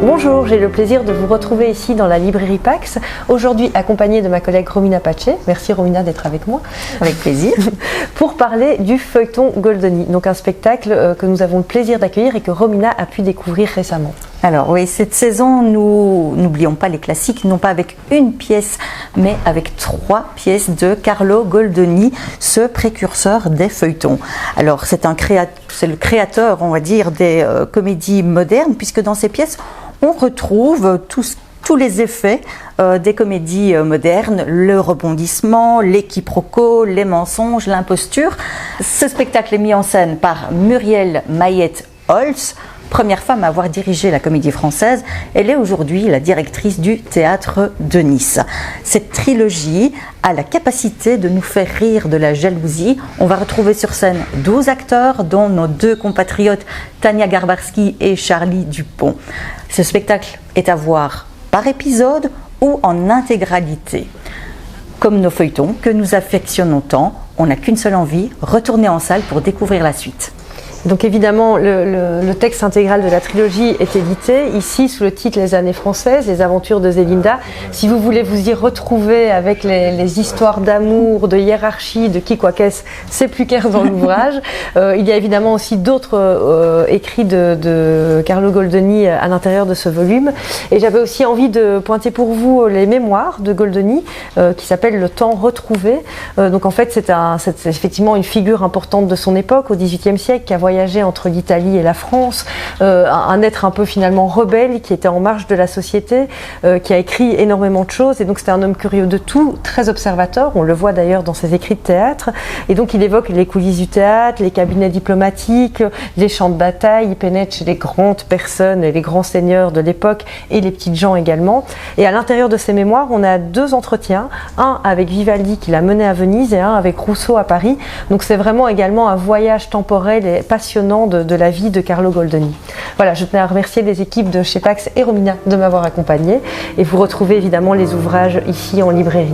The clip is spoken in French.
Bonjour, j'ai le plaisir de vous retrouver ici dans la librairie Pax, aujourd'hui accompagnée de ma collègue Romina Pace. Merci Romina d'être avec moi. Avec plaisir. Pour parler du feuilleton Goldoni, donc un spectacle que nous avons le plaisir d'accueillir et que Romina a pu découvrir récemment. Alors oui, cette saison, nous n'oublions pas les classiques, non pas avec une pièce, mais avec 3 pièces de Carlo Goldoni, ce précurseur des feuilletons. Alors c'est le créateur, on va dire, des comédies modernes, puisque dans ces pièces, on retrouve tous les effets des comédies modernes, le rebondissement, les quiproquos, les mensonges, l'imposture. Ce spectacle est mis en scène par Muriel Mayet-Holtz, première femme à avoir dirigé la Comédie Française. Elle est aujourd'hui la directrice du théâtre de Nice. Cette trilogie a la capacité de nous faire rire de la jalousie. On va retrouver sur scène 12 acteurs, dont nos 2 compatriotes Tania Garbarski et Charlie Dupont. Ce spectacle est à voir par épisode ou en intégralité. Comme nos feuilletons que nous affectionnons tant, on n'a qu'une seule envie, retourner en salle pour découvrir la suite. Donc évidemment, le texte intégral de la trilogie est édité, ici sous le titre Les années françaises, les aventures de Zélinda. Si vous voulez vous y retrouver avec les histoires d'amour, de hiérarchie, de qui quoi qu'est-ce, c'est plus clair dans l'ouvrage. Il y a évidemment aussi d'autres écrits de Carlo Goldoni à l'intérieur de ce volume. Et j'avais aussi envie de pointer pour vous les mémoires de Goldoni, qui s'appellent Le temps retrouvé. Donc en fait, c'est effectivement une figure importante de son époque, au XVIIIe siècle, qui a voyagé entre l'Italie et la France, un être un peu finalement rebelle qui était en marge de la société, qui a écrit énormément de choses, et donc c'était un homme curieux de tout, très observateur, on le voit d'ailleurs dans ses écrits de théâtre, et donc il évoque les coulisses du théâtre, les cabinets diplomatiques, les champs de bataille, il pénètre chez les grandes personnes et les grands seigneurs de l'époque et les petites gens également, et à l'intérieur de ses mémoires on a 2 entretiens, un avec Vivaldi qui l'a mené à Venise et un avec Rousseau à Paris, donc c'est vraiment également un voyage temporel et passionnant de la vie de Carlo Goldoni. Voilà, je tenais à remercier les équipes de chez Pax et Romina de m'avoir accompagnée, et vous retrouvez évidemment les ouvrages ici en librairie.